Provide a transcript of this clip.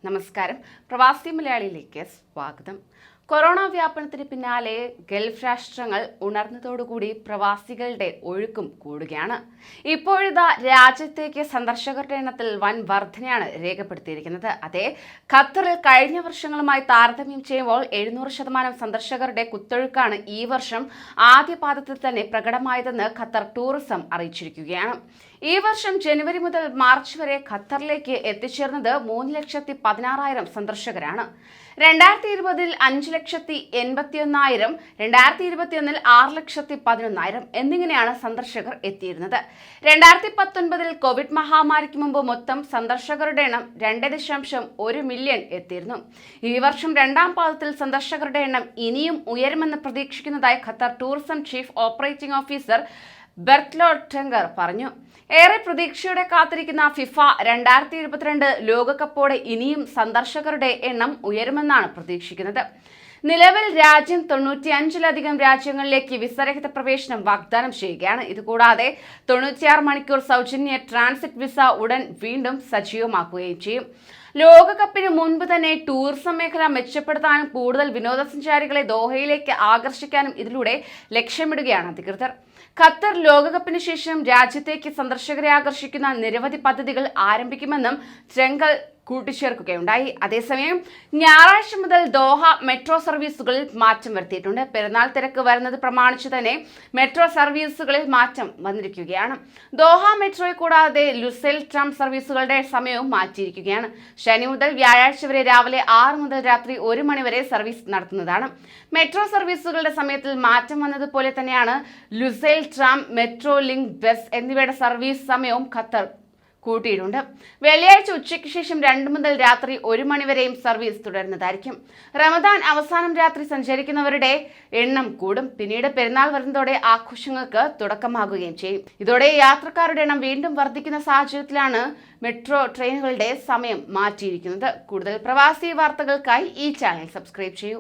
നമസ്കാരം. പ്രവാസി മലയാളിയിലേക്ക് സ്വാഗതം. കൊറോണ വ്യാപനത്തിന് പിന്നാലെ ഗൾഫ് രാഷ്ട്രങ്ങൾ ഉണർന്നതോടുകൂടി പ്രവാസികളുടെ ഒഴുക്കും കൂടുകയാണ്. ഇപ്പോഴിതാ രാജ്യത്തേക്ക് സന്ദർശകരുടെ എണ്ണത്തിൽ വൻ വർധനയാണ് രേഖപ്പെടുത്തിയിരിക്കുന്നത്. അതെ, ഖത്തറിൽ കഴിഞ്ഞ വർഷങ്ങളുമായി താരതമ്യം ചെയ്യുമ്പോൾ 700% സന്ദർശകരുടെ കുത്തൊഴുക്കാണ് ഈ വർഷം ആദ്യപാദത്തിൽ തന്നെ പ്രകടമായതെന്ന് ഖത്തർ ടൂറിസം അറിയിച്ചിരിക്കുകയാണ്. ഈ വർഷം ജനുവരി മുതൽ മാർച്ച് വരെ ഖത്തറിലേക്ക് എത്തിച്ചേർന്നത് 3,16,000 സന്ദർശകരാണ്. 2020 5,81,000, 2021 6,11,000 എന്നിങ്ങനെയാണ് സന്ദർശകർ എത്തിയിരുന്നത്. 2019 കോവിഡ് മഹാമാരിക്ക് മുമ്പ് മൊത്തം സന്ദർശകരുടെ എണ്ണം 2.1 മില്യൺ എത്തിയിരുന്നു. ഈ വർഷം രണ്ടാം പാദത്തിൽ സന്ദർശകരുടെ എണ്ണം ഇനിയും ഉയരുമെന്ന് പ്രതീക്ഷിക്കുന്നതായി Qatar tourism chief operating officer Berthold Trenkel പറഞ്ഞു. ഏറെ പ്രതീക്ഷയോടെ കാത്തിരിക്കുന്ന ഫിഫ 2022 ലോകകപ്പോടെ ഇനിയും സന്ദർശകരുടെ എണ്ണം ഉയരുമെന്നാണ് പ്രതീക്ഷിക്കുന്നത്. നിലവിൽ രാജ്യം 95-ലധികം രാജ്യങ്ങളിലേക്ക് വിസരഹിത പ്രവേശനം വാഗ്ദാനം ചെയ്യുകയാണ്. ഇതുകൂടാതെ 96 മണിക്കൂർ സൗജന്യ ട്രാൻസിറ്റ് വിസ ഉടൻ വീണ്ടും സജീവമാക്കുകയും ചെയ്യും. ലോകകപ്പിന് മുൻപ് തന്നെ ടൂറിസം മേഖല മെച്ചപ്പെടുത്താനും കൂടുതൽ വിനോദസഞ്ചാരികളെ ദോഹയിലേക്ക് ആകർഷിക്കാനും ഇതിലൂടെ ലക്ഷ്യമിടുകയാണ് അധികൃതർ. ഖത്തർ ലോകകപ്പിന് ശേഷം രാജ്യത്തേക്ക് സന്ദർശകരെ ആകർഷിക്കുന്ന നിരവധി പദ്ധതികൾ ആരംഭിക്കുമെന്നും ട്രെങ്കൽ കൂട്ടിച്ചേർക്കുകയുണ്ടായി. അതേസമയം ഞായറാഴ്ച മുതൽ ദോഹ മെട്രോ സർവീസുകളിൽ മാറ്റം വരുത്തിയിട്ടുണ്ട്. പെരുന്നാൾ തിരക്ക് വരുന്നത് പ്രമാണിച്ച് തന്നെ മെട്രോ സർവീസുകളിൽ മാറ്റം വന്നിരിക്കുകയാണ്. ദോഹ മെട്രോയെ കൂടാതെ ലുസൈൽ ട്രാം സർവീസുകളുടെ സമയവും മാറ്റിയിരിക്കുകയാണ്. ശനി മുതൽ വ്യാഴാഴ്ച വരെ രാവിലെ 6 മുതൽ രാത്രി 1 മണി വരെ സർവീസ് നടത്തുന്നതാണ്. മെട്രോ സർവീസുകളുടെ സമയത്തിൽ മാറ്റം വന്നതുപോലെ തന്നെയാണ് Lusail tram, metro link bus എന്നിവയുടെ സർവീസ് സമയവും ഖത്തർ കൂട്ടിയിട്ടുണ്ട്. വെള്ളിയാഴ്ച ഉച്ചയ്ക്ക് ശേഷം 2 മുതൽ രാത്രി 1 മണി വരെയും സർവീസ് തുടരുന്നതായിരിക്കും. റമദാൻ അവസാനം രാത്രി സഞ്ചരിക്കുന്നവരുടെ എണ്ണം കൂടും. പിന്നീട് പെരുന്നാൾ വരുന്നതോടെ ആഘോഷങ്ങൾക്ക് തുടക്കമാകുകയും ചെയ്യും. ഇതോടെ യാത്രക്കാരുടെ എണ്ണം വീണ്ടും വർദ്ധിക്കുന്ന സാഹചര്യത്തിലാണ് മെട്രോ ട്രെയിനുകളുടെ സമയം മാറ്റിയിരിക്കുന്നത്. കൂടുതൽ പ്രവാസി വാർത്തകൾക്കായി ഈ ചാനൽ സബ്സ്ക്രൈബ് ചെയ്യൂ.